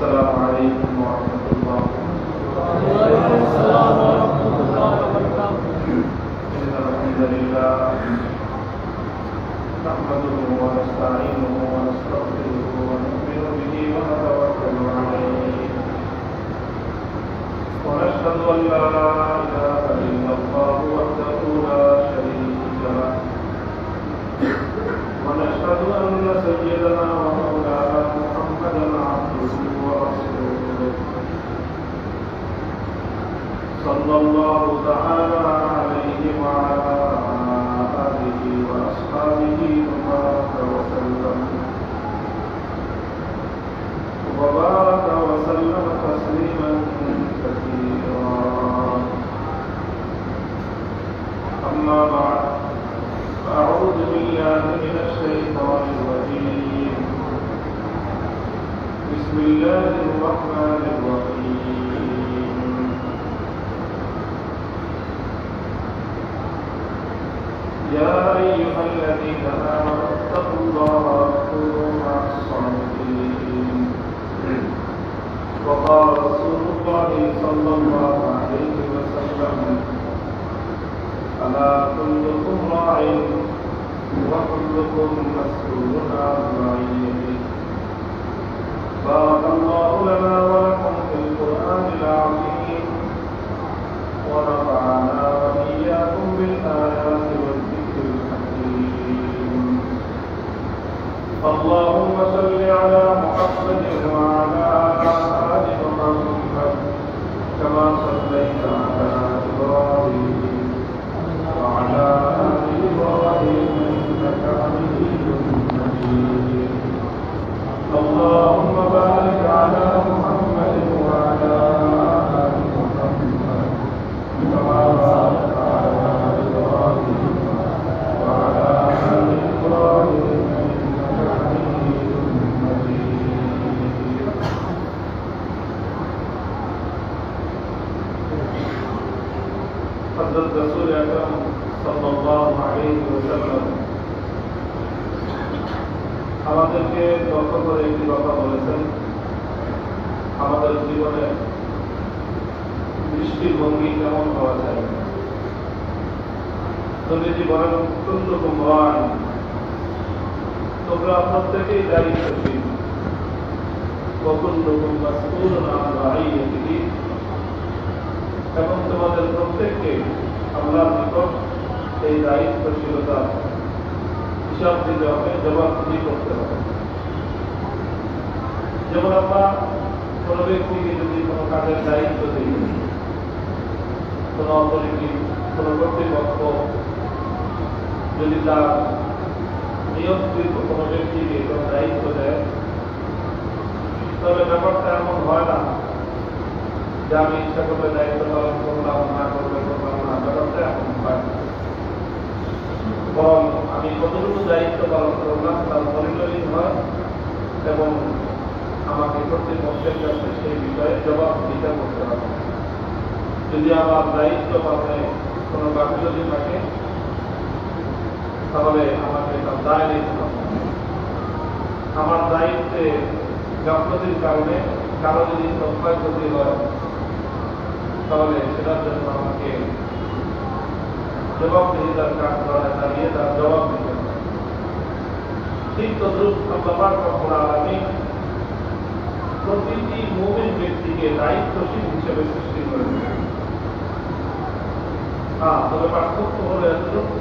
السلام عليكم ورحمة الله. وعليكم السلام ورحمة الله وبركاته. إن الحمد لله نحمده ونستعينه ونستغفره ونؤمن به ونتوكل عليه ونشهد أن لا إله إلا الله وحده لا شريك له ونشهد أن سيدنا ومولانا محمدا عبده ورسوله صلى الله تعالى عليه وعلى آله وأصحابه وبارك وسلم تسليما كثيرا. أما بعد فأعوذ بالله من الشيطان الرجيم. بسم الله الرحمن الرحيم. يا أيها الذين آمنوا اتقوا الله وكونوا مع الصادقين. وقال رسول الله صلى الله عليه وسلم: ألا كلكم راع وكلكم مسؤول عن رعيته. بارك الله لنا ولكم في القرآن العظيم ونفعنا وإياكم بالآيات والذكر الحكيم. اللهم صل على محمد وعلى آل محمد كما صليت على إبراهيم وعلى آل إبراهيم إنك حميد مجيد. اللهم بارك على محمد وعلى آل محمد كما باركت على إبراهيم وعلى آل إبراهيم إنك حميد مجيد. حضرت رسول اکرم صلی اللہ علیہ وسلم আমাদেরকে লক্ষ্য করে একটি কথা বলেছেন, আমাদের জীবনে দৃষ্টিভঙ্গি কেমন হওয়া যায়। নবীজি বলেন, কুল্লুকুম রা'in, তোমরা প্রত্যেকেই দায়িত্বশীল, ওয়া কুল্লুকুম মাসউলুন আন রা'ইয়াতিহি, এবং তোমাদের প্রত্যেককে আল্লাহর নিকট এই দায়িত্বশীলতা হিসাব দিতে হবে, জবাবদিহি করতে হবে। যেমন আমরা কোনো ব্যক্তিকে যদি কোনো কাজের দায়িত্ব দিই, কোনো অথরিটি, কোনো কর্তৃপক্ষ যদি তার নিয়োগকৃত কোনো ব্যক্তিকে কোনো দায়িত্ব দেয়, তবে ব্যাপারটা এমন হয় না যে আমি ইচ্ছা করলে দায়িত্ব পালন করলাম, না করলে করলাম না, ব্যাপারটা এমন হয় না। বরং আমি কতটুকু দায়িত্ব পালন করলাম তার মনিটরিং হয় এবং আমাকে কর্তৃপক্ষের কাছে সেই বিষয়ে জবাবদিহিতা করতে হবে। যদি আমার দায়িত্ব পালনে কোনো গাফিলতি থাকে তাহলে আমাকে তার দায় নিতে হবে। আমার দায়িত্বে গাফিলতির কারণে কারো যদি ক্ষয়ক্ষতি হয় তাহলে সেটার জন্য আমাকে জবাবদিহিতার কাজ করায় দাঁড়িয়ে তার জবাব দিতে হবে। ঠিক তদ্রুপ আল্লাহ পাক রব্বুল আলামিন প্রতিটি মুমিন ব্যক্তিকে দায়িত্বশীল হিসেবে সৃষ্টি করেছেন। তবে পার্থক্য হলো এতটুকু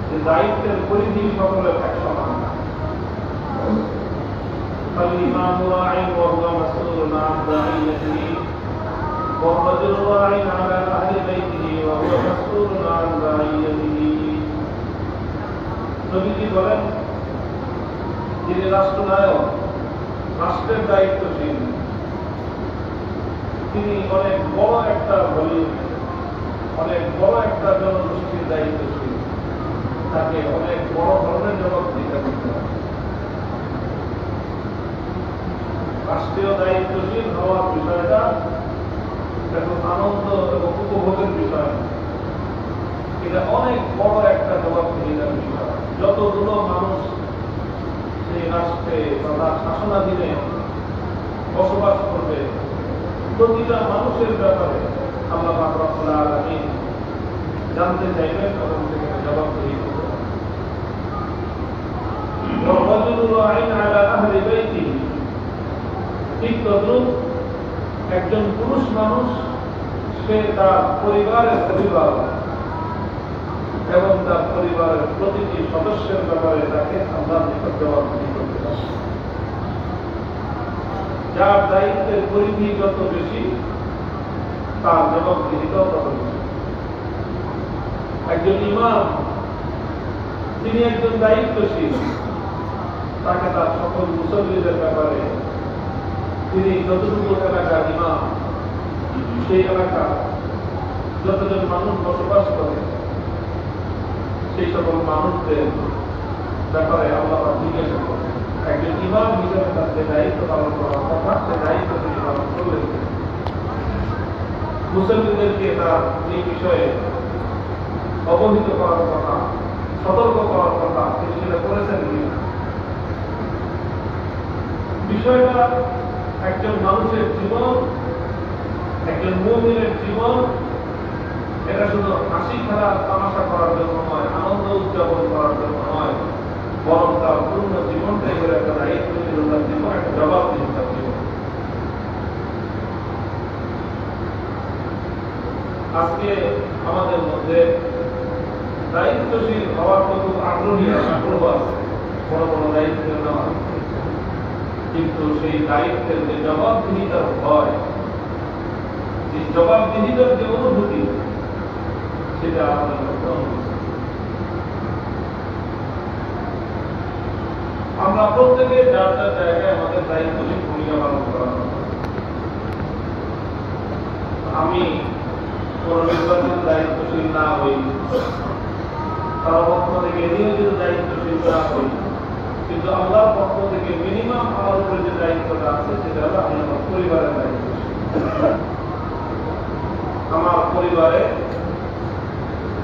যে দায়িত্বের পরিধি সকলের এক সমান না। فالإمام راع وهو مسؤول عن رعيته والرجل راع على أهل بيته وهو مسؤول عن رعيته. নবীজি বলেন, যিনি রাষ্ট্রনায়ক, রাষ্ট্রের দায়িত্বশীল, তিনি অনেক বড় একটা ভলিউম, অনেক বড় একটা জনগোষ্ঠীর দায়িত্বশীল, তাকে অনেক বড় ধরনের জবাবদিহিতা করতে হবে। রাষ্ট্রীয় দায়িত্বশীল হওয়ার বিষয়টা এখন আনন্দ এবং উপভোগের বিষয়, এটা অনেক বড় একটা জবাবদিহিতার বিষয়। যতগুলো মানুষ সেই রাষ্ট্রে বা তার শাসনাধীনে বসবাস করবে, প্রতিটা মানুষের ব্যাপারে আল্লাহ পাক রব্বুল আলামিন জানতে চাইবেন এবং সেখানে জবাবদিহি করবেন। والرجل راع على أهل بيته, ঠিক তদ্রুপ একজন পুরুষ মানুষ সে তার পরিবারের অভিভাবক এবং তার পরিবারের প্রতিটি সদস্যের ব্যাপারে তাকে আল্লাহর নিকট জবাবদিহি করতে হবে। যার দায়িত্বের পরিধি যত বেশি তার জবাবদিহিতাও তত বেশি। একজন ইমাম তিনি একজন দায়িত্বশীল, তাকে তার সকল মুসল্লিদের ব্যাপারে তিনি যতটুকু এলাকার ইমাম, সেই এলাকা যতজন মানুষ বসবাস করে সেই সকল মানুষদের ব্যাপারে আল্লাহ জিজ্ঞাসা করেন। একজন ইমাম হিসেবে তার যে দায়িত্ব পালন করার কথা সে দায়িত্ব তিনি পালন করলেন। মুসল্লিদেরকে তার এই বিষয়ে অবহিত করার কথা, সতর্ক করার কথা তিনি সেটা করেছেন কিনা। বিষয়টা একজন মানুষের জীবন, একজন মুমিনের জীবন, এটা শুধু হাসি খেলা তামাশা করার জন্য নয়, আনন্দ উদযাপন করার জন্য নয়, বরং তার পূর্ণ জীবনটাই হলো একটা দায়িত্বশীলতার জীবন, একটা জবাবদিহিতার জীবন। আজকে আমাদের মধ্যে দায়িত্বশীল হওয়ার তো খুব আগ্রহ আছে, বড় বড় দায়িত্ব নেওয়া, কিন্তু সেই দায়িত্বের যে জবাবদিহিতার ভয়, যে জবাবদিহিতার যে অনুভূতি, সেটা আমাদের মধ্যে অনুভূতি। আমরা প্রত্যেকে যার যার জায়গায় আমাদের দায়িত্বশীল ভূমিকা পালন করা। আমি কোন নির্বাচিত দায়িত্বশীল না হই, তার পক্ষ থেকে নিয়োজিত দায়িত্বশীল না হই, কিন্তু আল্লাহর পক্ষ থেকে মিনিমাম আমার উপরে যে দায়িত্বটা আছে সেটা হলো আমি আমার পরিবারের দায়িত্বশীল। আমার পরিবারে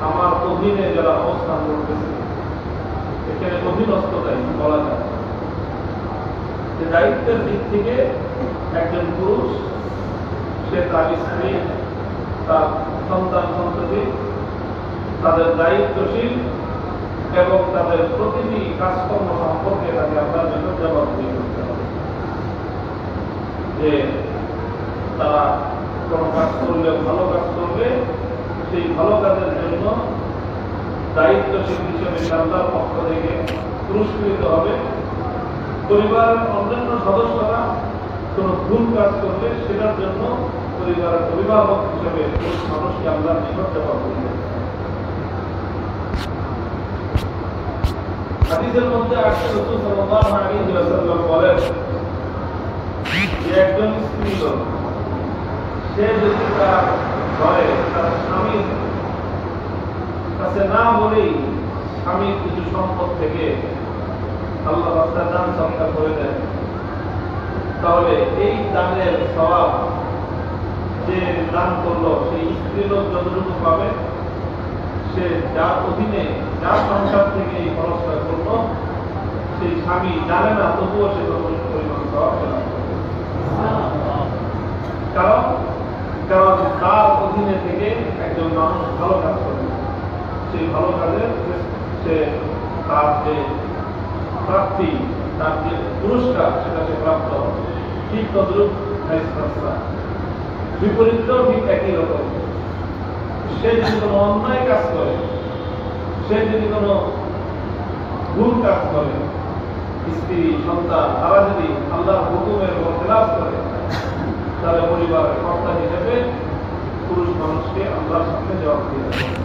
আমার অধীনে যারা অবস্থান করতেছে, এখানে অধীনস্থতাই বলা যায় যে দায়িত্বের দিক থেকে একজন পুরুষ সে তার স্ত্রী, তার সন্তান সন্ততি, তাদের দায়িত্বশীল এবং তাদের প্রতিটি কাজকর্ম সম্পর্কে তাকে আপনার জন্য জবাবদিহি করতে হবে। যে তারা কোন কাজ করলে, ভালো কাজ করলে সেই ভালো কাজের জন্য দায়িত্বশীল হিসেবে আল্লাহর পক্ষ থেকে পুরস্কৃত হবে। পরিবারের অন্যান্য সদস্যরা কোন ভুল কাজ করলে সেটার জন্য পরিবারের অভিভাবক হিসেবে মানুষকে আল্লাহর নিকট জবাবদিহি করতে হবে। হাদিসের মধ্যে আসছে রাসূল সাল্লাল্লাহু আলাইহি ওয়াসাল্লাম বলেন যে একজন স্ত্রী লোক সে যদি তার ঘরে তার স্বামীর কাছে না বলেই স্বামীর কিছু সম্পদ থেকে আল্লাহ রাস্তায় দান সদকা করে দেয়, তাহলে এই দানের সওয়াব যে দান করলো সেই স্ত্রী লোক যতটুকু পাবে, সে যার অধীনে যার সংসার থেকে এই খরচটা করলো সেই স্বামী জানে না, তবুও সে পরিমাণ সওয়াব লাভ করবে। কারণ তার অধীনে থেকে একজন মানুষ ভালো কাজ করবে, সেই ভালো কাজের সে তার যে প্রাপ্তি, তার যে পুরস্কার সেটা সে প্রাপ্ত হবে। ঠিক তদ্রুপ বিপরীতটাও ঠিক একই রকম। সে যদি কোনো অন্যায় কাজ করে, সে যদি কোনো ভুল কাজ করে, স্ত্রী সন্তান তারা যদি আল্লাহর হুকুমের খেলাফ করে, তাহলে পরিবারের কর্তা হিসেবে পুরুষ মানুষকে আল্লাহর সামনে জবাব দিতে হবে।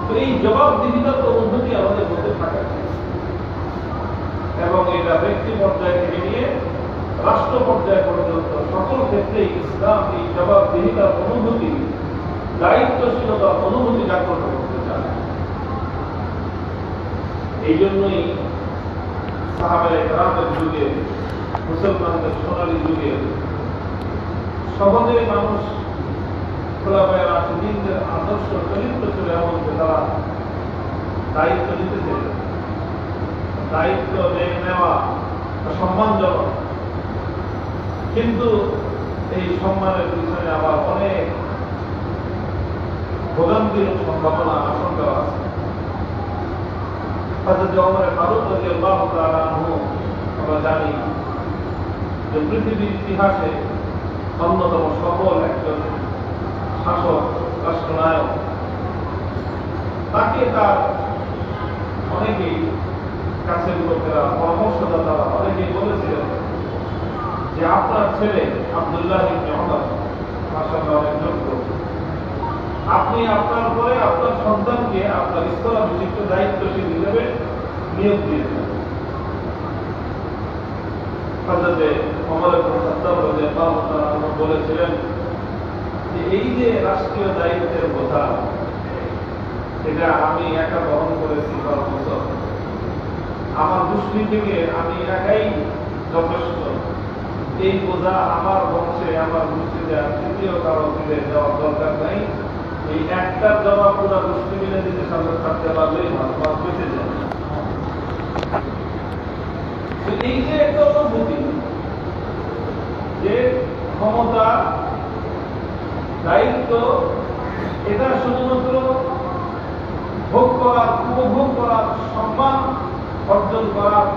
তো এই জবাবদিহিতার অনুভূতি আমাদের মধ্যে থাকে এবং এটা ব্যক্তি পর্যায় থেকে নিয়ে রাষ্ট্র পর্যায় পর্যন্ত সকল ক্ষেত্রেই ইসলাম এই জবাবদিহিতার অনুভূতি, দায়িত্বশীলতার অনুভূতি জাগ্রত করতে চায়। এই জন্যই সাহাবায়ে কেরামের যুগে, মুসলমানদের সোনালী যুগে সহজেই মানুষ খোলাফায়ে রাশিদিনদের আদর্শ চরিত্র ছিল এমন যে তারা দায়িত্ব নিতে চেয়েছে। দায়িত্ব নেওয়া সম্মানজনক, কিন্তু এই সম্মানের পিছনে আবার অনেক ভোগান্তির সম্ভাবনা আশঙ্কা আছে। হযরত ওমর ফারুক রাদিয়াল্লাহু তাআলা আনহু আমরা জানি যে পৃথিবীর ইতিহাসে অন্যতম সফল একজন শাসক, রাষ্ট্রনায়ক। তাকে তার অনেকেই কাছের লোকেরা, পরামর্শদাতারা অনেকেই বলেছিলেন যে আপনার ছেলে আব্দুল্লাহ ইবনে ওমর মাশাআল্লাহ অনেক যোগ্য, আপনি আপনার পরে আপনার সন্তানকে আপনার স্থলাভিষিক্ত দায়িত্বশীল হিসেবে নিয়োগ দিয়েছেন। হযরত ওমর ইবনে খাত্তাব রাদিয়াল্লাহু তাআলা আনহু বলেছিলেন যে এই যে রাষ্ট্রীয় দায়িত্বের বোঝা, এটা আমি একা বহন করেছি 12 বছর। আমার দৃষ্টি থেকে আমি একাই যথেষ্ট। এই বোঝা আমার বংশে, আমার দৃষ্টিতে আর তৃতীয় কারো মিলে দেওয়ার দরকার নাই। এই একটার জবাব পুরো দৃষ্টি মিলে দিতে সামনে থাকতে পারলেই ভালো বেঁচে যায়। এই যে একটা অনুভূতি যে ক্ষমতা, দায়িত্ব, এটা শুধুমাত্র ভোগ করার, উপভোগ করার, সম্মান অর্জন করার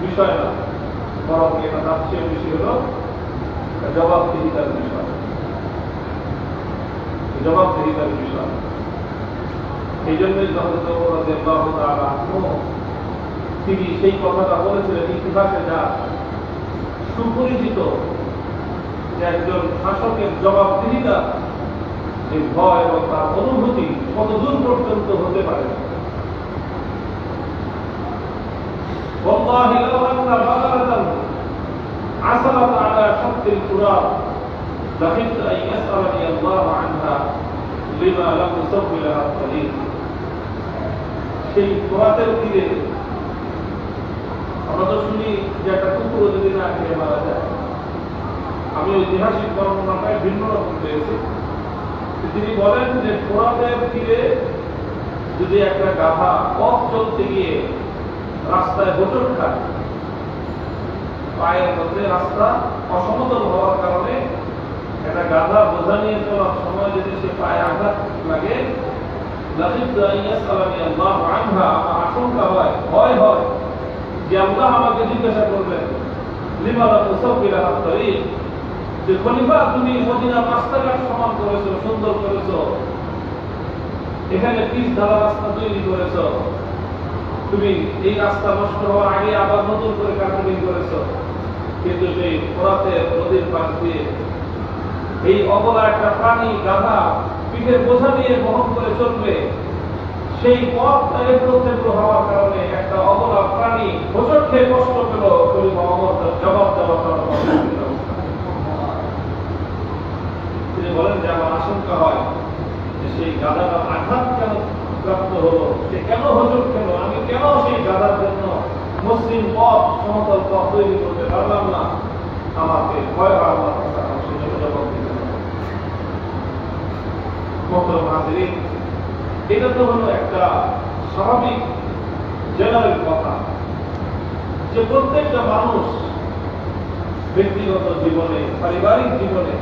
বিষয় না, বরং এটা তার চেয়ে বেশি হল জবাবদিহিতার বিষয়। জবাবদিহিতার বিষয়। এই জন্যই হযরত ওমর রাদিয়াল্লাহু তাআলা আনহু তিনি সেই কথাটা বলেছিলেন, ইতিহাসে যা সুপরিচিত যে একজন শাসকের জবাবদিহিতা, যে ভয় এবং তার অনুভূতি কতদূর পর্যন্ত হতে পারে। والله لو أن بغلة عثرت على شط الفرات لخفت أن يسألني الله عنها لما لم يسوي لها الطريق। সেই ফোরাতের তীরে আমরা তো শুনি যে একটা কুকুর যদি না খেয়ে মারা যায়। আমি ঐতিহাসিক বর্ণনাটায় ভিন্ন রকম পেয়েছি। তিনি বলেন যে ফোরাতের তীরে যদি একটা গাধা পথ চলতে গিয়ে রাস্তায় হোঁচট খায়, পায়ের মধ্যে রাস্তা অসমতল হওয়ার কারণে একটা গাধা বোঝা নিয়ে চলার সময় যদি সে পায়ে আঘাত লাগে, আমার আশঙ্কা হয়, ভয় হয় যে আল্লাহ আমাকে জিজ্ঞাসা করবেন যে খলিফা, তুমি মদিনার রাস্তাঘাট সমান করেছো, সুন্দর করেছো, এখানে পিচ ঢালা রাস্তা তৈরি করেছো, তুমি এই রাস্তা নষ্ট হওয়ার আগে আবার নতুন করে কাটাকাটি করেছো, কিন্তু সেই ফোরাতের নদীর পাশ দিয়ে এই অবলা একটা প্রাণী গাধা পিঠে বোঝা নিয়ে বহন করে চলবে, সেই পথটা একটু হওয়ার কারণে একটা অবলা প্রাণী হোঁচট খেয়ে কষ্ট পেল, খলিফা ওমর জবাব দেওয়ার জন্য তিনি বলেন যে আমার আশঙ্কা হয় যে সেই গাধাটা আঘাত কেন প্রাপ্ত হলো, সে কেন হোঁচট খেলো, আমি কেন সেই গাধার জন্য মসৃণ পথ, সমতল পথ তৈরি করতে পারলাম না, আমাকে ভয় আল্লাহ সেজন্য জবাব দিতে হবে। মোহতরম হাজিরিন, এটা তো হলো একটা স্বাভাবিক জেনারেল কথা যে প্রত্যেকটা মানুষ ব্যক্তিগত জীবনে, পারিবারিক জীবনে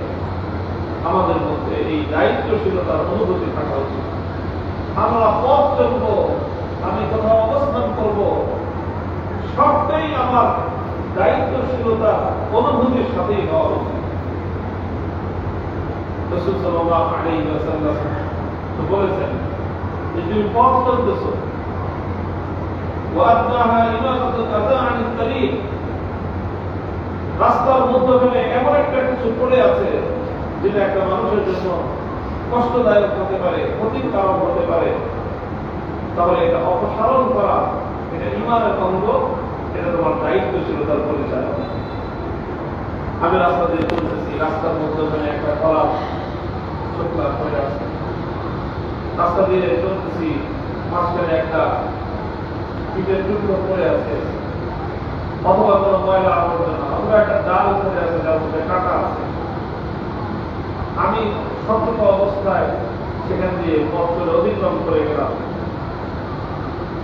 আমাদের মধ্যে এই দায়িত্বশীলতার অনুভূতি থাকা উচিত। আমরা পথ চলব, আমি কোথাও অবস্থান করব, সবটাই আমার দায়িত্বশীলতা অনুভূতির সাথেই হওয়া উচিত। রাসূল সাল্লাল্লাহু আলাইহি ওয়াসাল্লাম তো বলেছেন যে তুমি পথ চলতেছো, ওয়াদনাহা ইমাতাতুল আযা আনিত তারিক, রাস্তার মধ্যখানে এমন একটা কিছু পড়ে আছে যেটা একটা মানুষের জন্য কষ্টদায়ক হতে পারে, ক্ষতির কারণ হতে পারে, তাহলে এটা অপসারণ করা, এটা ঈমানের অঙ্গ, এটা তোমার দায়িত্বশীলতার পরিচয়। আমি রাস্তা দিয়ে চলতেছি, রাস্তার মধ্যখানে একটা কলা শুকলা পড়ে আছে, রাস্তা দিয়ে চলতেছি, মাঝখানে একটা পিঠের টুকরো পড়ে আছে, অথবা কোনো ময়লা আবর্জনা, অথবা একটা ডাল পড়ে আছে যার মধ্যে কাটা আছে। আমি সতর্ক অবস্থায় সেখান দিয়ে পথ করে অতিক্রম করে গেলাম।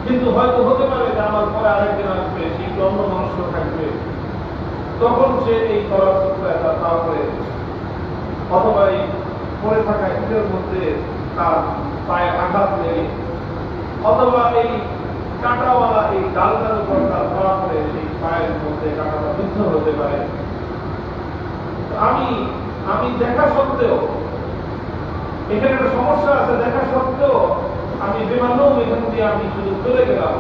কিন্তু হয়তো হতে পারে যে আমার পরে আরেকদিন আসবে, সেই অন্য মানুষ থাকবে, তখন সে এই করার তারপরে অথবা এই পড়ে থাকা ইটের মধ্যে তার পায়ে আঘাত লেগে অথবা এই কাঁটাওয়ালা এই ডালটার উপর তার ধরা পড়ে সেই পায়ের মধ্যে কাঁটাটা বিদ্ধ হতে পারে। আমি দেখা সত্ত্বেও এখানে একটা সমস্যা আছে, দেখা সত্ত্বেও আমি বিমানেও এখান দিয়ে আমি শুধু চলে গেলাম,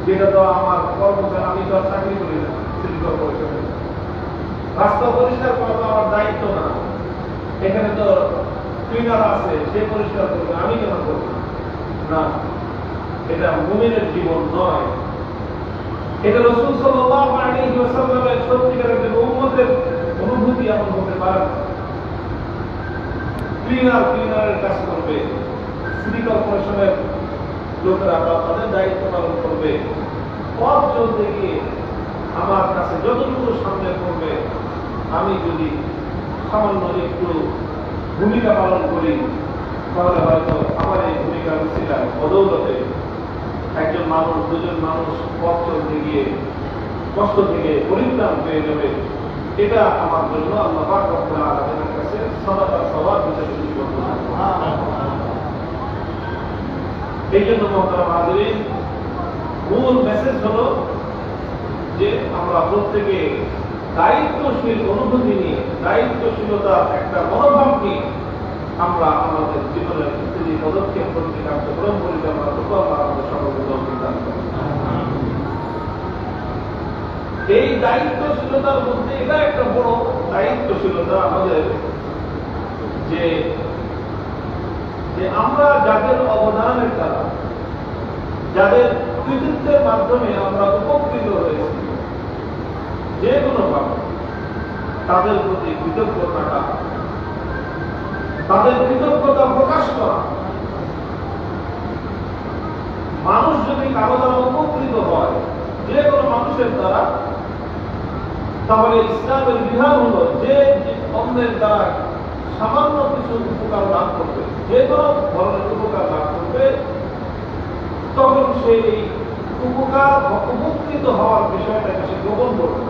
যেটা তো আমার কর্মচারী, আমি তো চাকরি করি না সিটি কর্পোরেশনে, রাস্তা পরিষ্কার করা তো আমার দায়িত্ব না, এখানে তো ক্লিনার আছে, সে পরিষ্কার করবে, আমি কেন করব না? এটা মুমিনের জীবন নয়, এটা রাসূল সাল্লাল্লাহু আলাইহি ওয়াসাল্লামের সত্যিকারের একজন উম্মতের অনুভূতি এমন হতে পারে। ক্লিনারের কাজ করবে, সিটি কর্পোরেশনের লোকেরা তাদের দায়িত্ব পালন করবে, পথ চলতে গিয়ে আমার কাছে যতটুকু সামনে করবে, আমি যদি সামান্য একটু ভূমিকা পালন করি, তাহলে হয়তো আমার এই ভূমিকার উচিলায় বদৌলতে একজন মানুষ, দুজন মানুষ পথ চলতে গিয়ে কষ্ট থেকে পরিত্রাণ পেয়ে যাবে। এটা আমার জন্য আল্লাহ পাক রব্বুল আলামিনের কাছে সাদাকার সওয়াব হিসেবে লিপিবদ্ধ। এই জন্য মুহতারাম হাজিরিন, মূল মেসেজ হলো যে আমরা প্রত্যেকে দায়িত্বশীল অনুভূতি নিয়ে, দায়িত্বশীলতার একটা মনোভাব নিয়ে আমরা আমাদের জীবনের প্রতিটি পদক্ষেপ, প্রতিটি কার্যক্রম পরিচালনা করবো। আমাদের সকলকে তৌফিক দান করুন। এই দায়িত্বশীলতার মধ্যে এটা একটা বড় দায়িত্বশীলতা আমাদের, যে আমরা যাদের অবদানের দ্বারা, যাদের কৃতিত্বের মাধ্যমে আমরা উপকৃত হয়েছি, যে কোনো ভাবে তাদের প্রতি কৃতজ্ঞ থাকা, তাদের কৃতজ্ঞতা প্রকাশ করা। মানুষ যদি কারো দ্বারা উপকৃত হয়, যে কোনো মানুষের দ্বারা, তাহলে ইসলামের বিধান হলো যে অন্যের দ্বারা সামান্য কিছু উপকার লাভ করবে, যে কোনো ধরনের উপকার লাভ করবে, তখন সে এই উপকার উপকৃত হওয়ার বিষয়টাকে সে গোপন করবে,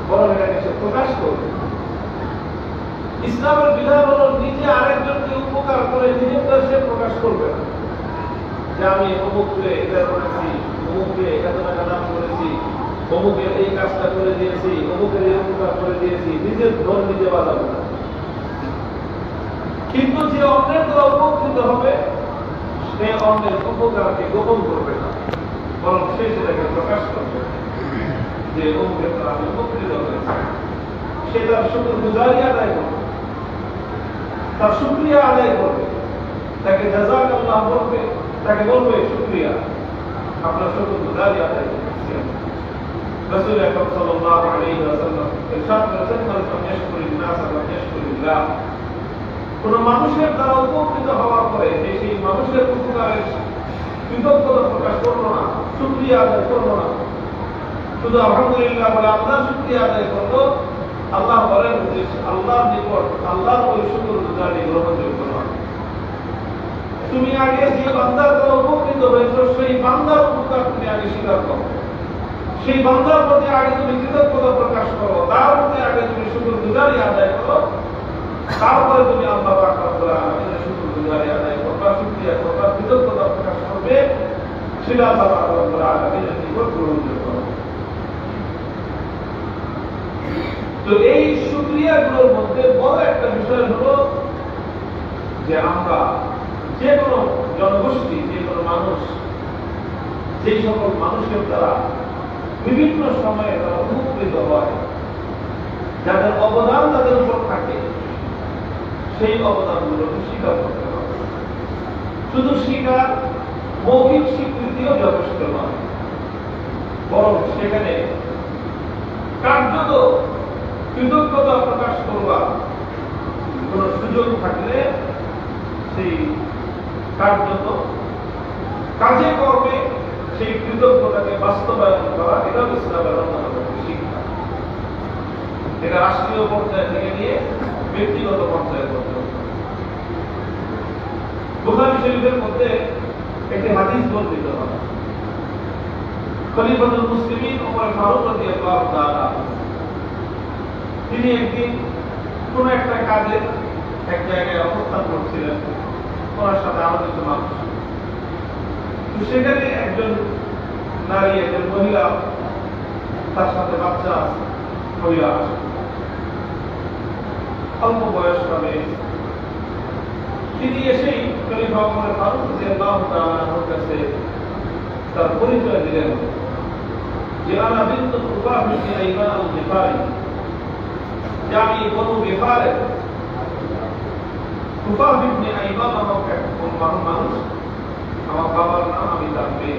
বরং এটাকে সে প্রকাশ করবে। ইসলামের বিধান হলো নিজে আরেকজনকে উপকার করে নিজেটা সে প্রকাশ করবে না, যে আমি অমুককে এটা করেছি, অমুককে এত টাকা দান করেছি, অমুকের এই কাজটা করে দিয়েছি, অমুকের এই উপকার করে দিয়েছি, নিজের ধর নিজে বাজাবো না। কিন্তু যে অন্যের দ্বারা উপকৃত হবে, সে অন্যের উপকারকে গোপন করবে না, বরং সে সেটাকে প্রকাশ করবে যে অমুকের দ্বারা আমি উপকৃত হয়েছি। সে তার শুকরগুজারি আদায় করবে, তার শুকরিয়া আদায় করবে, তাকে জাযাকাল্লাহ বলবে, তাকে বলবে শুকরিয়া, আপনার শুকরগুজারি আদায় করছেন। রাসূল আকরাম সাল্লাল্লাহু আলাইহি ওয়াসাল্লাম ইরশাদ করেছেন, মান লাম ইয়াশকুরিন নাস লাম ইয়াশকুরিল্লাহ। কোন মানুষের দ্বারা উপকৃত হওয়ার পরে যে সেই মানুষের উপকারের কৃতজ্ঞতা প্রকাশ করলো না, শুকরিয়া আদায় করলো না, শুধু আলহামদুলিল্লাহ বলে আল্লাহ শুকরিয়া আদায় করলো, আল্লাহ বলেন যে আল্লাহর নিকট আল্লাহর ওই শুকরগুজারি গ্রহণযোগ্য নয়। তুমি আগে যে বান্দার দ্বারা উপকৃত হয়েছো, সেই বান্দার উপকার তুমি আগে স্বীকার করো, সেই বান্দার প্রতি আগে তুমি কৃতজ্ঞতা প্রকাশ করো, তার প্রতি আগে তুমি শুকরগুজারি আদায় করো, তারপরে তুমি আল্লাহ পাক রব্বুল আলামিনের শুকরগুজারি আদায় করবা, শুকরিয়া করবা, কৃতজ্ঞতা প্রকাশ করবে, সেটা আল্লাহ পাক রব্বুল আলামিনের নিকট গ্রহণযোগ্য। তো এই শুকরিয়াগুলোর মধ্যে বড় একটা বিষয় হলো যে আমরা যে কোনো জনগোষ্ঠী, যে কোনো মানুষ, যে সকল মানুষের দ্বারা বিভিন্ন সময়ে তারা উপকৃত হয়, যাদের অবদান তাদের উপর থাকে, সেই অবদানগুলোকে স্বীকার করতে হবে। শুধু স্বীকার, মৌখিক স্বীকৃতিও যথেষ্ট নয়, বরং সেখানে কার্যত কৃতজ্ঞতা প্রকাশ করবার কোন সুযোগ থাকলে সেই কার্যত কাজে কর্মে সেই কৃতজ্ঞতাকে বাস্তবায়ন করা, এটাও ইসলামের অন্যতম শিক্ষা। এটা রাষ্ট্রীয় পর্যায়ে থেকে নিয়ে ব্যক্তিগত পর্যায়ে পর্যন্ত। বুখারী শরীফের মধ্যে একটি হাদিস বর্ণিত হয় খলিফাতুল মুসলিমিন ওমর ফারুক রাদিয়াল্লাহু তাআলা তিনি একদিন কোন একটা কাজে এক জায়গায় অবস্থান করছিলেন, ওনার সাথে আরো কিছু মানুষ। সেখানে একজন নারী, একজন মহিলা, তার সাথে বাচ্চা মহিলা আছে, অল্প বয়স হবে। তিনি এসেই খলিফা ওমর ফারুক রাদিয়াল্লাহু তাআলার কাছে তার পরিচয় দিলেন যে আনা বিনতু কুবাহ বিনতি আইমান আল-গিফারি, যে আমি বনু গিফারের কুবাহ বিনতি আইমান নামক এক মানুষ, আমার বাবার নাম, আমি তার মেয়ে।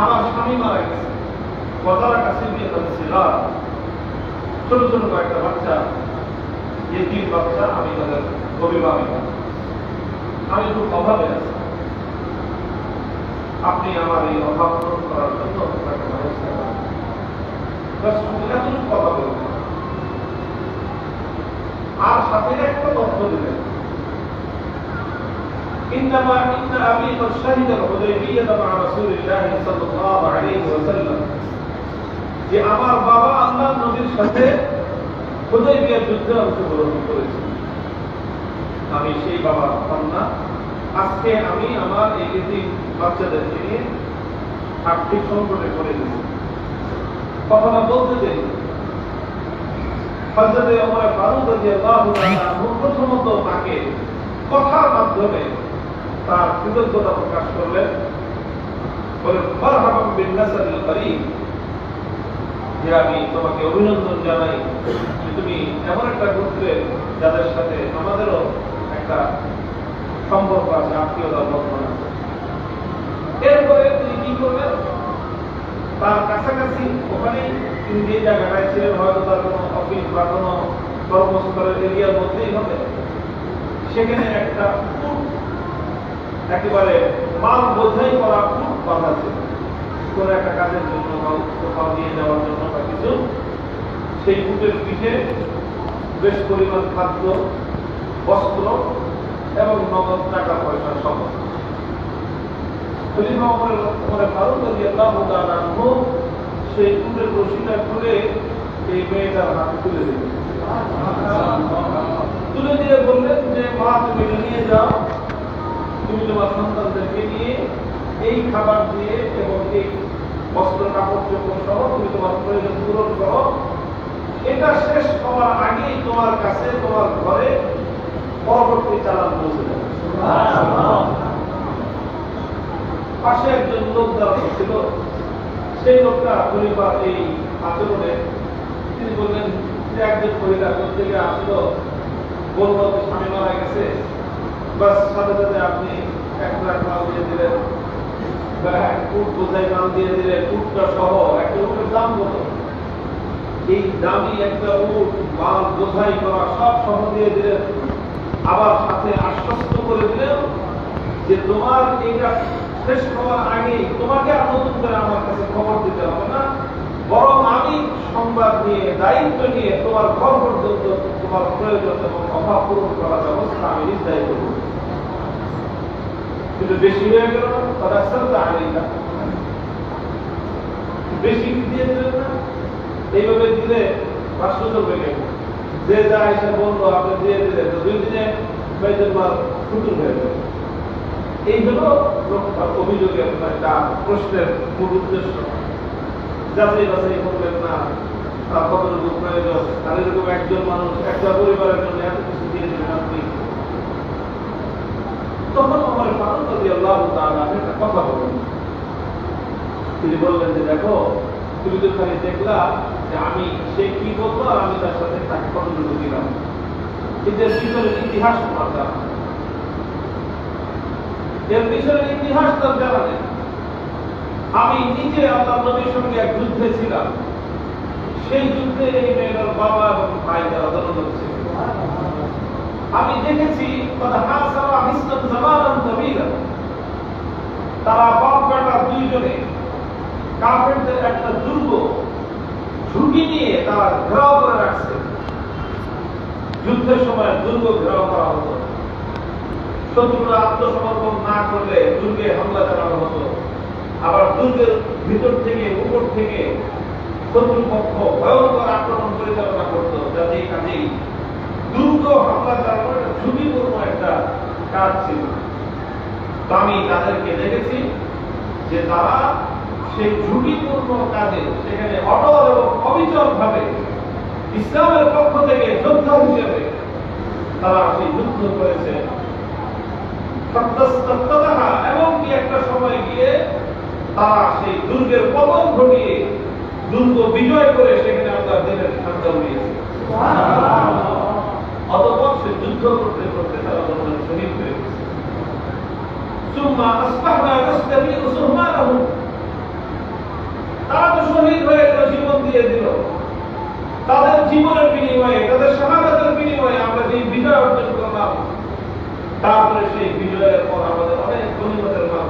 আমার স্বামী মারা গেছে, বদারা কাছে বিয়ে ছিল, ছোট ছোট কয়েকটা বাচ্চা, ইতিম বাচ্চা, আমি তাদের অভিভাবিকা। আমি খুব অভাবে আছি, আপনি আমার এই অভাব পূরণ করার জন্য একটা ব্যবস্থা করেন। এতটুকু কথা বলবেন, আর সাথে একটা তথ্য দিলেন, إنما إن أبي قد شهد الحديبية مع رسول الله صلى الله عليه وسلم, যে আমার বাবা আল্লাহর নবীর সাথে হুদায়বিয়ার যুদ্ধে অংশগ্রহণ করেছে। আমি সেই বাবার কন্যা। আজকে আমি আমার এই ইতিম বাচ্চাদেরকে নিয়ে আর্থিক সংকটে পড়ে গেছি। কথাটা বলতে দেন, হযরত ওমর ফারুক রাদিয়াল্লাহু তাআলা প্রথমত তাকে কথার মাধ্যমে তার কৃতজ্ঞতা প্রকাশ করলেন, বলেন মারহাবান বিন নাসারিল করিম, যে আমি তোমাকে অভিনন্দন জানাই যে তুমি এমন একটা গোত্রে যাদের সাথে আমাদেরও একটা সম্পর্ক আছে, আত্মীয়তার বন্ধন আছে। এরপরে তিনি কি করবেন, তার কাছাকাছি ওখানে তিনি যে জায়গাটায় ছিলেন, হয়তো তার কোনো অফিস বা কোনো কর্মস্থলের এরিয়ার মধ্যেই হবে, সেখানে একটা একেবারে মাল বোঝাই করা খুব বাধা ছিল, কোনো একটা কাজের জন্য বা কোথাও নিয়ে যাওয়ার জন্য বা কিছু। সেই উটের পিঠে বেশ পরিমাণ খাদ্য, বস্ত্র এবং নগদ টাকা পয়সা সহ। খলিফা ওমর ফারুক রাদিয়াল্লাহু তাআলা সেই উটের রশিটা খুলে এই মেয়েটার হাতে তুলে দিলেন, তুলে দিয়ে বললেন যে মা তুমি নিয়ে যাও, তুমি তোমার সন্তানদেরকে নিয়ে এই খাবার দিয়ে এবং এই বস্ত্র কাপড় চোপড় সহ তুমি তোমার প্রয়োজন পূরণ করো। এটা শেষ হওয়ার আগেই তোমার কাছে, তোমার ঘরে পরবর্তী চালান পৌঁছে যাবে। পাশে একজন লোক দাঁড়ানো ছিল, সেই লোকটা খলিফার এই আচরণে তিনি বললেন যে একজন মহিলা থেকে আসলো, বলল যে স্বামী মারা গেছে, বাস সাথে সাথে আপনি 1 লাখ মাল দিয়ে দিলেন বা 1 ফুট বোঝাই মাল দিয়ে দিলেন, উটটা সহ। একটা উটের দাম কত? এই দামি একটা উট, মাল বোঝাই করা সব সহ দিয়ে দিলেন, আবার সাথে আশ্বস্ত করে দিলেন যে তোমার এইটা শেষ হওয়ার আগেই তোমাকে আর নতুন করে আমার কাছে খবর দিতে হবে না, বরং আমি সংবাদ নিয়ে, দায়িত্ব নিয়ে তোমার ঘর পর্যন্ত তোমার প্রয়োজন এবং অভাব পূরণ করার ব্যবস্থা আমি নিজ দায়িত্ব করব। কিন্তু বেশি হয়ে গেল না, তারা শ্রদ্ধা আনেই না, বেশি দিয়ে দিলেন না। এইভাবে দিলে রাষ্ট্র চলবে কেন? যে যা এসে বললো আপনি দিয়ে দিলেন, 2 দিনে বাইতুল মাল ফুতুর হয়ে যাবে। এই হলো লোকটার অভিযোগের একটা প্রশ্নের মূল উদ্দেশ্য। যাচাই বাছাই করবেন না তার কতটুকু প্রয়োজন, আর এরকম একজন মানুষ একটা পরিবারের জন্য এত কিছু দিয়ে দেবেন আপনি। তখন ওমর ফারুক রাদিয়াল্লাহু তাআলা একটা কথা বললেন, তিনি বললেন যে দেখো, তুমি তো খালি দেখলা যে আমি সে কি বলতো আর আমি তার সাথে তাকে কতটুকু দিলাম, কিন্তু এর পিছনের ইতিহাস তোমার জানা, এর পিছনের ইতিহাস তার জানা নেই। আমি নিজে আল্লাহর নবীর সঙ্গে এক যুদ্ধে ছিলাম, সেই যুদ্ধে এই মেয়েটার বাবা এবং ভাই তারা দলদল ছিল। আমি দেখেছি তারা বাপ বেটা দুইজনে কাফেরদের একটা দুর্গ ঝুঁকি নিয়ে তারা ঘেরাও করে রাখছে। যুদ্ধের সময় দুর্গ ঘেরাও করা হতো, শত্রুরা আত্মসমর্পণ না করলে দুর্গে হামলা চালানো হতো। আবার দুর্গের ভিতর থেকে উপর থেকে শত্রুপক্ষ ভয়ঙ্কর আক্রমণ পরিচালনা করত। যাতেই কাজেই দুর্গ হামলা চালানো একটা ঝুঁকিপূর্ণ একটা কাজ ছিল। তো আমি তাদেরকে দেখেছি যে তারা সেই ঝুঁকিপূর্ণ কাজে সেখানে অটল এবং অবিচল ভাবে ইসলামের পক্ষ থেকে যোদ্ধা হিসেবে তারা সেই যুদ্ধ করেছে। এবং কি একটা সময় গিয়ে তারা সেই দুর্গের পতন ঘটিয়ে দুর্গ বিজয় করে সেখানে আমরা দিনের ঠান্ডা উড়িয়েছি। অতঃপর সে যুদ্ধ করতে করতে তারা বললেন শহীদ হয়ে গেছে। তারা তো শহীদ হয়ে গেল, জীবন দিয়ে দিল। তাদের জীবনের বিনিময়ে, তাদের শাহাদাতের বিনিময়ে আমরা যে বিজয় অর্জন করলাম, তারপরে সেই বিজয়ের পর আমাদের অনেক গনিমতের মাল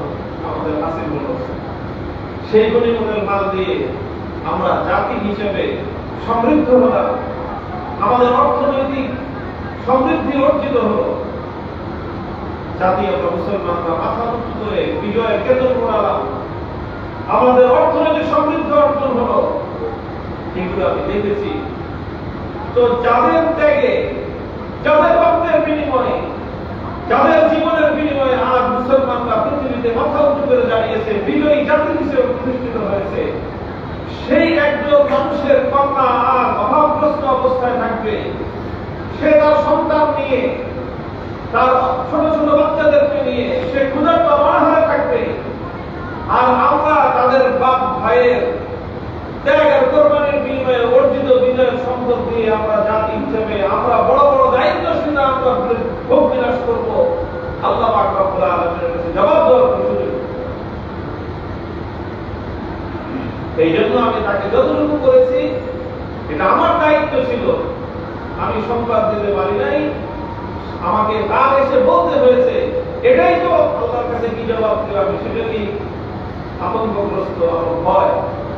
আমাদের হাসিল হলো। সেই গনিমতের মাল দিয়ে আমরা জাতি হিসেবে সমৃদ্ধ হলাম, আমাদের অর্থনৈতিক সমৃদ্ধি অর্জিত হলো। জাতি আমরা মুসলমানরা মাথা উঁচু করে বিজয়ের কেতন ঘোরালাম, আমাদের অর্থনৈতিক সমৃদ্ধি অর্জন হলো। এগুলো আমি দেখেছি। তো যাদের ত্যাগে, যাদের রক্তের বিনিময়ে, যাদের জীবনের বিনিময়ে আজ মুসলমানরা পৃথিবীতে মাথা উঁচু করে দাঁড়িয়েছে, বিজয়ী জাতি হিসেবে প্রতিষ্ঠিত হয়েছে, সেই একজন মানুষের কন্যা আর অভাবগ্রস্ত অবস্থায় থাকবে। সে তার সন্তান নিয়ে, তার ছোট ছোট বাচ্চাদেরকে নিয়ে সে ক্ষুধার্ত অনাহারে থাকবে। আর আমরা তাদের বাপ ভাইয়ের ত্যাগ আর কোরবানির বিনিময়ে অর্জিত বিজয়ের সম্পদ দিয়ে আমরা জাতি হিসেবে আমরা বড় বড় দায়িত্বশীল আমরা ভোগ বিলাস করবো। আল্লাহ পাক রব্বুল আলামিনের কাছে জবাব দেওয়ার সুযোগ। এই জন্য আমি তাকে যতটুকু করেছি এটা আমার দায়িত্ব ছিল, আমি সংবাদ দিতে পারি নাই। আমাকে তার এসে বলতে হয়েছে, এটাই তো আল্লাহর কাছে কি জবাব দিলাম, সেটা কি আতঙ্কগ্রস্ত আমার ভয়।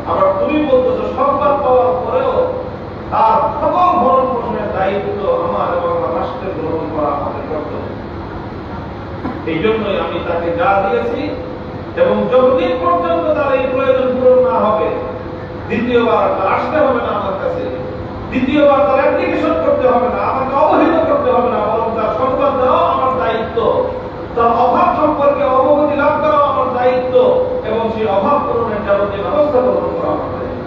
আবার তুমি বলতেছো সংবাদ পাওয়ার পরেও তার সকল ভরণ পোষণের দায়িত্ব আমার এবং আমার রাষ্ট্রের গ্রহণ করা আমাদের কর্তব্য। এই জন্যই আমি তাকে যা দিয়েছি, এবং যতদিন পর্যন্ত তার এই প্রয়োজন পূরণ না হবে, দ্বিতীয়বার তার আসতে হবে না আমার কাছে, দ্বিতীয়বার তার অ্যাপ্লিকেশন করতে হবে না, আমাকে অবহিত করতে হবে না, বরং তার সংবাদ দেওয়া আমার দায়িত্ব, তার অভাব সম্পর্কে অবগতি লাভ করা আমার দায়িত্ব, এবং সেই অভাব পূরণের যাবতীয় ব্যবস্থা গ্রহণ করা আমার দায়িত্ব।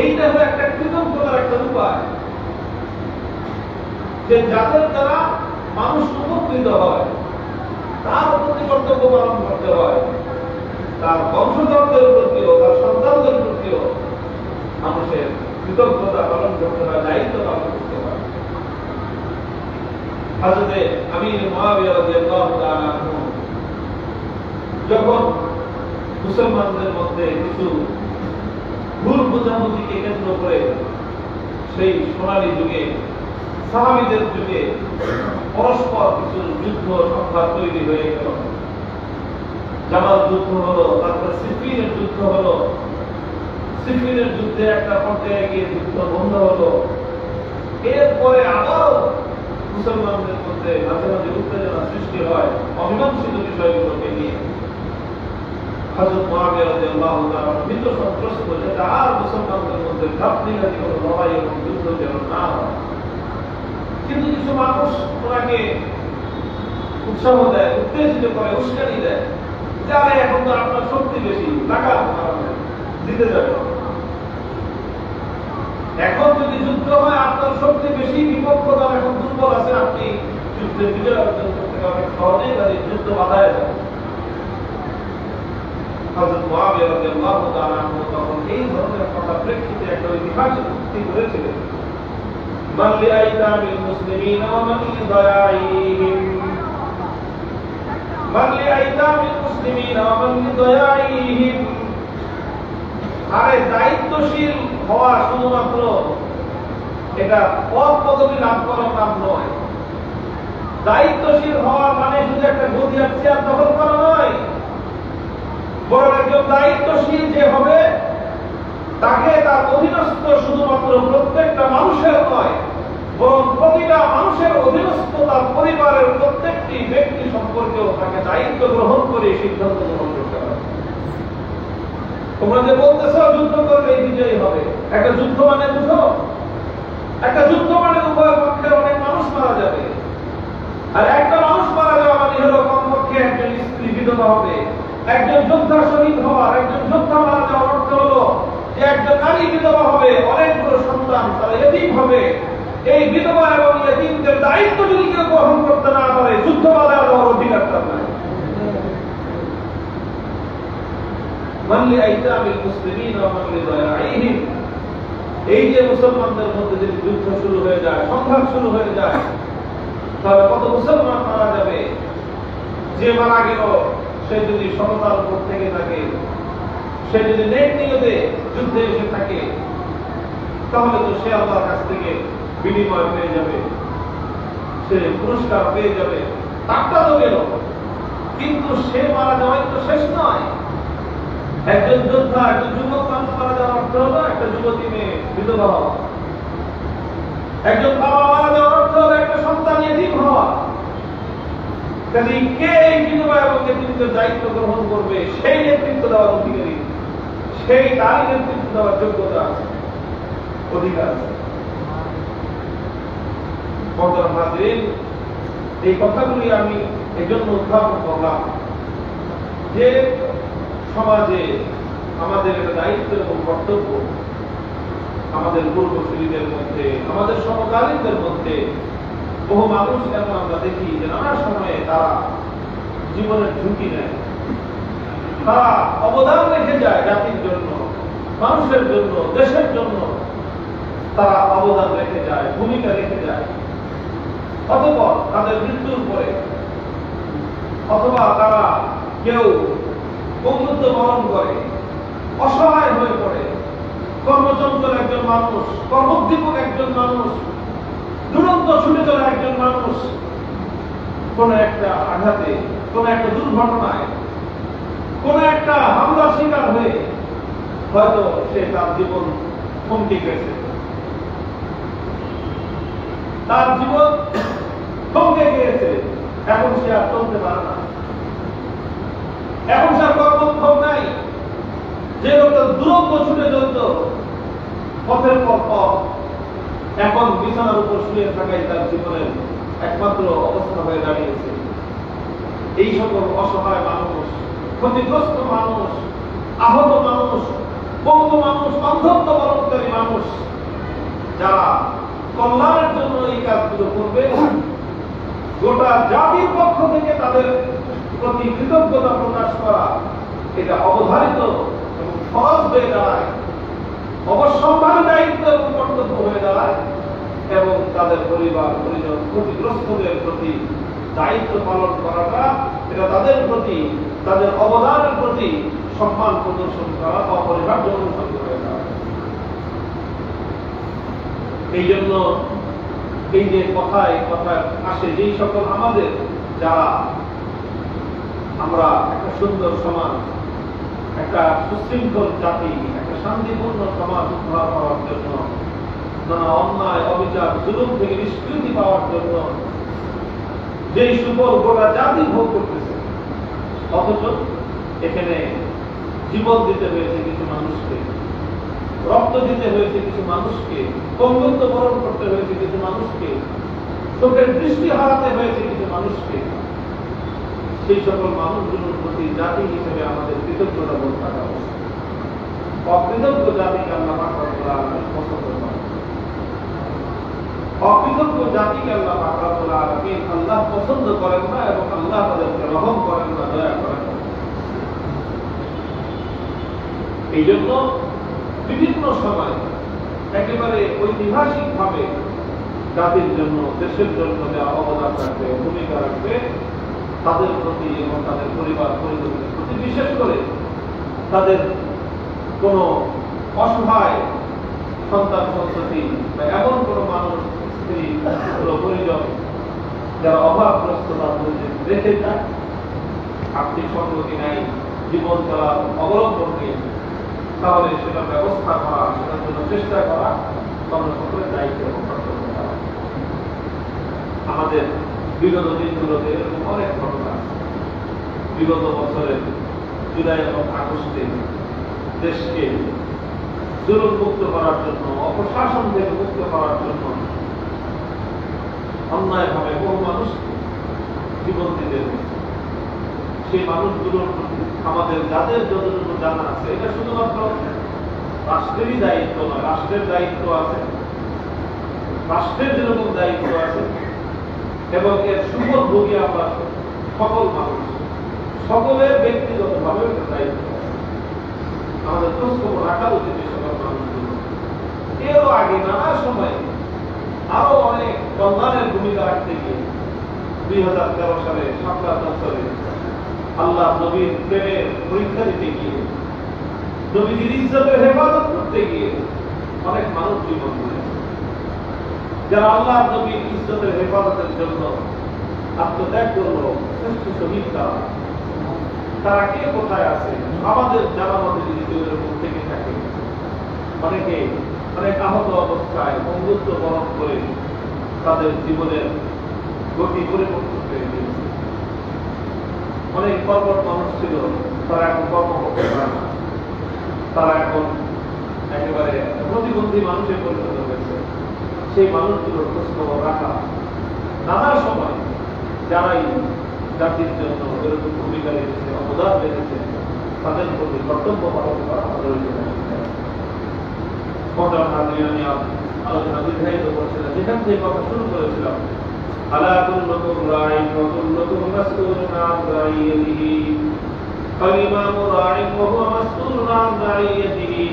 এইটা হলো একটা কৃতজ্ঞতার একটা উপায়, যে যাদের দ্বারা মানুষ উপকৃত হয় তার প্রতি কর্তব্য পালন করতে হয়, তার বংশধরদের প্রতিও, তার সন্তানদের প্রতিও মানুষের কৃতজ্ঞতা পালন করতে হয়, দায়িত্ব পালন করতে হয়। হযরত আমির মুআবিয়া রাদিয়াল্লাহু তাআলা আনহু যখন মুসলমানদের মধ্যে কিছু ভুল বোঝাবুঝিকে কেন্দ্র করে সেই সোনালী যুগে, সাহাবীদের যুগে পরস্পর কিছু যুদ্ধ সংঘাত তৈরি হয়ে গেল। জামাল যুদ্ধ হলো, তারপরে সিফিনের যুদ্ধ হলো। সিফিনের যুদ্ধে একটা পর্যায়ে গিয়ে যুদ্ধ বন্ধ হলো। এরপরে আবারও মুসলমানদের মধ্যে মাঝে মাঝে উত্তেজনা সৃষ্টি হয় অমীমাংসিত বিষয়গুলোকে নিয়ে। হযরত মুআবিয়া রাদিয়াল্লাহু তাআলা ভীত সন্ত্রস্ত যে আর মুসলমানদের মধ্যে ঘাপটিঘাটি কোনো লড়াই এবং যুদ্ধ যেন না হয়। কিন্তু কিছু মানুষ ওনাকে উৎসাহ দেয়, উত্তেজিত করে, উস্কানি দেয়, যে আরে এখন তো আপনার শক্তি বেশি, টাকা জিতে যাবে, এখন যদি যুদ্ধ হয় আপনার শক্তি বেশি, বিপক্ষ দল এখন দুর্বল আছে, আপনি যুদ্ধে বিজয় অর্জন করতে অনেক সহজেই তাদের যুদ্ধ বাধায় যাবে। হযরত মুআবিয়া রাদিয়াল্লাহু তাআলা আনহু তখন এই ধরনের কথা প্রেক্ষিতে একটা ঐতিহাসিক উক্তি করেছিলেন, মান লিআইতামিল মুসলিমিনা ওয়া মান লিদায়াইহিম, মান লিআইতামিল মুসলিমিনা ওয়া মান লিদায়াইহিম। আরে দায়িত্বশীল হওয়া শুধুমাত্র এটা পদ পদবি লাভ করার নাম নয়। দায়িত্বশীল হওয়া মানে শুধু একটা গদিয়ার চেয়ার দখল করা নয়, বরং একজন দায়িত্বশীল যে হবে তাকে তার অধীনস্থ শুধুমাত্র প্রত্যেকটা মানুষের নয়, বরং প্রতিটা মানুষের অধীনস্থ তার পরিবারের প্রত্যেকটি ব্যক্তি সম্পর্কেও তাকে দায়িত্ব গ্রহণ করে সিদ্ধান্ত গ্রহণ করতে হবে। তোমরা যে বলতেছ যুদ্ধ করলে বিজয়ী হবে, একটা যুদ্ধ মানে বুঝো, একটা যুদ্ধ মানে উভয় পক্ষের অনেক মানুষ মারা যাবে। আর একটা মানুষ মারা যাওয়া মানে হলো কমপক্ষে একজন স্ত্রী বিধবা হবে। একজন যোদ্ধা শহীদ হওয়ার, একজন যোদ্ধা মারা যাওয়ার অর্থ হলো যে একজন নারী বিধবা হবে, অনেকগুলো সন্তান তারা এতিম হবে। এই বিধবা এবং এতিমদের দায়িত্ব যদি কেউ গ্রহণ করতে না পারে, যুদ্ধ বাধার হওয়ার অধিকার তার নাই। মানলি আইতামিল মুসলিমিন ওয়া মানলি দায়াইহিম, এই যে মুসলমানদের মধ্যে যদি যুদ্ধ শুরু হয়ে যায়, সংঘাত শুরু হয়ে যায়, তাহলে কত মুসলমান মারা যাবে। যে মারা গেল সে যদি সততার উপর থেকে থাকে, সে যদি নেক নিয়তে যুদ্ধে এসে থাকে, তাহলে তো সে আল্লাহর কাছ থেকে বিনিময় পেয়ে যাবে, সে পুরস্কার পেয়ে যাবে। তারটা তো গেল, কিন্তু সে মারা যাওয়াই তো শেষ নয়। একজন যোদ্ধা, একজন যুবক মানুষ মারা যাওয়ার অর্থ হলো একটা যুবতী মেয়ে বিধবা হওয়া। একজন বাবা মারা যাওয়ার অর্থ হলো একটা সন্তান এতিম হওয়া। কাজে কে এই বিধবা এবং এতিমদের দায়িত্ব গ্রহণ করবে, সেই নেতৃত্ব দেওয়ার অধিকারী, সেই তারই নেতৃত্ব দেওয়ার যোগ্যতা আছে, অধিকার আছে। এই কথাগুলি আমি এই জন্য উদ্ভাবন করলাম যে সমাজে আমাদের একটা দায়িত্ব এবং কর্তব্য, আমাদের পূর্বসূরীদের মধ্যে, আমাদের সমকালীনদের মধ্যে বহু মানুষ এখন আমরা দেখি যে নানা সময়ে তারা জীবনের ঝুঁকি নেয়, তারা অবদান রেখে যায় জাতির জন্য, মানুষের জন্য, দেশের জন্য তারা অবদান রেখে যায়, ভূমিকা রেখে যায়। অতঃপর তাদের মৃত্যুর পরে অথবা তারা কেউ বন্ধুত্ব বরণ করে, অসহায় হয়ে পড়ে, কর্মচঞ্চল একজন মানুষ, কর্মোদ্দীপক একজন মানুষ, দুরন্ত ছুটে চলা একজন মানুষ কোন একটা আঘাতে, কোন একটা দুর্ঘটনায়, কোন একটা হামলার শিকার হয়ে হয়তো সে তার জীবন থমকে গেছে, তার জীবন থমকে গিয়েছে, এখন সে আর চলতে পারে না, এখন সে আর কর্মক্ষম নাই। যে লোকটা দুরন্ত ছুটে চলত পথের পর পথ, এখন বিছানার উপর শুয়ে থাকাই তার জীবনের একমাত্র অবস্থা হয়ে দাঁড়িয়েছে। এই সকল অসহায় মানুষ, ক্ষতিগ্রস্ত মানুষ, আহত মানুষ, পঙ্গু মানুষ, অন্ধত্ব বরণকারী মানুষ, যারা কল্যাণের জন্য এই কাজগুলো করবে, গোটা জাতির পক্ষ থেকে তাদের প্রতি কৃতজ্ঞতা প্রকাশ করা এটা অবধারিত এবং ফরজ হয়ে দাঁড়ায়, অবশ্যম্ভাবী দায়িত্ব এবং কর্তব্য হয়ে দাঁড়ায়। এবং তাদের পরিবার পরিজন ক্ষতিগ্রস্তদের প্রতি দায়িত্ব পালন করাটা এটা তাদের প্রতি, তাদের অবদানের প্রতি সম্মান প্রদর্শন করা অপরিহার্য অনুসরণ হয়ে দাঁড়ায়। এই জন্য এই যে কথায় কথায় আসে, যেই সকল আমাদের যারা আমরা একটা সুন্দর সমাজ, একটা সুশৃঙ্খল জাতি, একটা শান্তিপূর্ণ সমাজ উদ্ধার হওয়ার জন্য, নানা অন্যায় অবিচার জুলুম থেকে নিষ্কৃতি পাওয়ার জন্য যেই সুফল গোটা জাতি ভোগ করতেছে, অথচ এখানে জীবন দিতে হয়েছে কিছু মানুষকে, রক্ত দিতে হয়েছে কিছু মানুষকে, পঙ্গুত্ব বরণ করতে হয়েছে কিছু মানুষকে, চোখের দৃষ্টি হারাতে হয়েছে কিছু মানুষকে। সেই সকল মানুষগুলোর প্রতি জাতি হিসেবে আমাদের কৃতজ্ঞতা বোধ থাকা উচিত। অকৃতজ্ঞ জাতিকে আল্লাহ পাক রব্বুল আলামিন পছন্দ করেন। অকৃতজ্ঞ জাতিকে আল্লাহ পাক রব্বুল আলামিন আল্লাহ পছন্দ করেন না এবং আল্লাহ তাদেরকে রহম করেন না, দয়া করেন না। এই জন্য বিভিন্ন সময় একেবারে ঐতিহাসিক ভাবে জাতির জন্য, দেশের জন্য যারা অবদান রাখবে, ভূমিকা রাখবে, তাদের প্রতি এবং তাদের পরিবার পরিজনের প্রতি, বিশেষ করে তাদের কোন অসহায় সন্তান সন্ততি বা এমন কোন মানুষ, স্ত্রী, পরিজন যারা অভাবগ্রস্ততার মধ্যে রেখে যায়, আর্থিক সংগতি নাই, জীবন চলার অবলম্বন নেই, তাহলে সেটার ব্যবস্থা করা, সেটার জন্য চেষ্টা করা আমরা সকলের দায়িত্ব এবং কর্তব্য করা। আমাদের বিগত দিনগুলোতে এরকম অনেক ঘটনা আছে। বিগত বছরের জুলাই এবং আগস্টে দেশকে জুলুম মুক্ত করার জন্য, অপশাসন থেকে মুক্ত করার জন্য অন্যায়ভাবে বহু মানুষ জীবন দিতে হয়েছে। সেই মানুষগুলোর আমাদের যাদের যতটুকু জানা আছে, এটা শুধুমাত্র রাষ্ট্রেরই দায়িত্ব নয়, রাষ্ট্রের দায়িত্ব আছে, রাষ্ট্রের যেরকম দায়িত্ব আছে এবং এর সুফল ভোগী আমরা সকল মানুষ, সকলের ব্যক্তিগতভাবে দায়িত্ব আছে। আমাদের খোঁজখবর রাখা উচিত সকল মানুষগুলো। এরও আগে নানা সময় আরো অনেক কল্যাণের ভূমিকা রাখতে গিয়ে 2013 সালে শাপলা চত্বরে আল্লাহ নবীর প্রেমের পরীক্ষা দিতে গিয়ে, নবীর ইজ্জতের হেফাজত করতে গিয়ে অনেক মানুষ জীবন দিয়েছে। যারা আল্লাহ নবীর ইজ্জতের হেফাজতের জন্য আত্মত্যাগ করলো, শ্রেষ্ঠ শহীদ তারা কে কোথায় আছে? আমাদের জানা মতে যদি কেউ এরকম থেকে থাকে, অনেকে অনেক আহত অবস্থায় বন্ধুত্ব বরণ করে তাদের জীবনের গতি পরিবর্তন হয়ে গিয়েছে। অনেক কর্মঠ মানুষ ছিল, তারা এখন কর্ম করতে পারে না, তারা এখন একেবারে প্রতিবন্ধী মানুষের পরিণত হয়েছে। সেই মানুষগুলোর খোঁজখবর রাখা, নানা সময় যারাই জাতির জন্য এরকম ভূমিকা রেখেছে, অবদান রেখেছে, তাদের প্রতি কর্তব্য পালন করা আমাদের আমি আলোচনা দীর্ঘায়িত করছিলাম। যেখান থেকে কথা শুরু করেছিলাম, আলা কুল্লুকুম রাইন ওয়া কুল্লুকুম মাসউলুন আন রাইয়াতিহি, ফাল ইমামু রাইন ওয়া হুয়া মাসউলুন আন রাইয়াতিহি,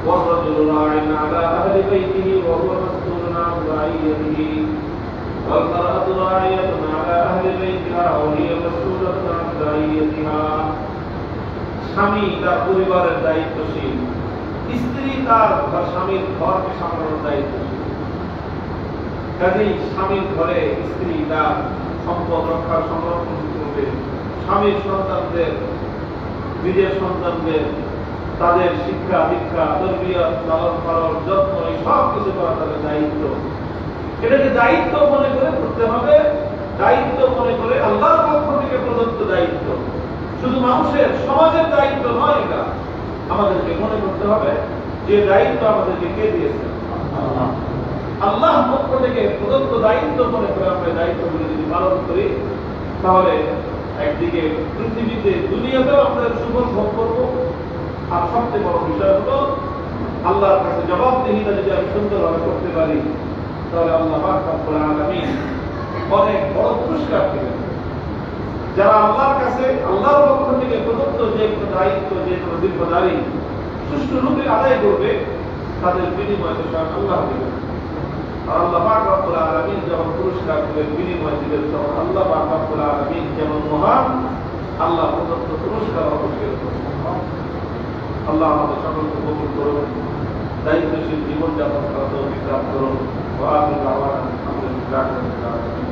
ওয়া রাজুলু রাইন আলা আহলি বাইতিহি ওয়া হুয়া মাসউলুন আন রাইয়াতিহি, ওয়াল মারআতু রাইয়াতুন আলা আহলি বাইতিহা ওয়া হিয়া মাসউলাতুন আন রাইয়াতিহা। স্বামী তার পরিবারের দায়িত্বশীল, স্ত্রী তার স্বামীর ঘরকে সামলানোর দায়িত্বশীল। কাজেই স্বামীর ঘরে স্ত্রী তার সম্পদ রক্ষার সংরক্ষণ করবে, স্বামীর সন্তানদের, নিজের সন্তানদের তাদের শিক্ষা দীক্ষা, তরবিয়ত, লালন পালন, যত্ন, এই সব কিছু করা তাদের দায়িত্ব। এটাকে দায়িত্ব মনে করে করতে হবে, দায়িত্ব মনে করে আল্লাহর পক্ষ থেকে প্রদত্ত দায়িত্ব, শুধু মানুষের সমাজের দায়িত্ব নয়। এটা আমাদেরকে মনে করতে হবে যে দায়িত্ব আমাদেরকে কে দিয়েছে? আল্লাহ পক্ষ থেকে প্রদত্ত দায়িত্ব মনে করে আমরা দায়িত্বগুলি যদি পালন করি, তাহলে একদিকে পৃথিবীতে দুনিয়াতেও আমরা সুফল ভোগ করব, আর সবচেয়ে বড় বিষয় হলো আল্লাহর কাছে জবাবদিহিতা যদি আমি সুন্দরভাবে করতে পারি, তাহলে আল্লাহ পাক রব্বুল আলামিন অনেক বড় পুরস্কার দেবেন। যারা আল্লাহর কাছে আল্লাহর পক্ষ থেকে প্রদত্ত যে কোনো দায়িত্ব, যে কোনো জিম্মাদারি সুষ্ঠুরূপে আদায় করবে, তাদের বিনিময় তো স্বয়ং আল্লাহ দেবেন। আর আল্লাহ পাক রব্বুল আলামিন যখন পুরস্কার দিবেন, বিনিময় দিবেন, তখন আল্লাহ পাক রব্বুল আলামিন যেমন মহান, আল্লাহ প্রদত্ত পুরস্কার অবশ্যই। আল্লাহ আমাদের সকলকে কবুল করুন, দায়িত্বশীল জীবনযাপন করার তৌফিক দান করুন। ওয়া আখিরু দাওয়ানা আলহামদুলিল্লাহি রাব্বিল আলামিন।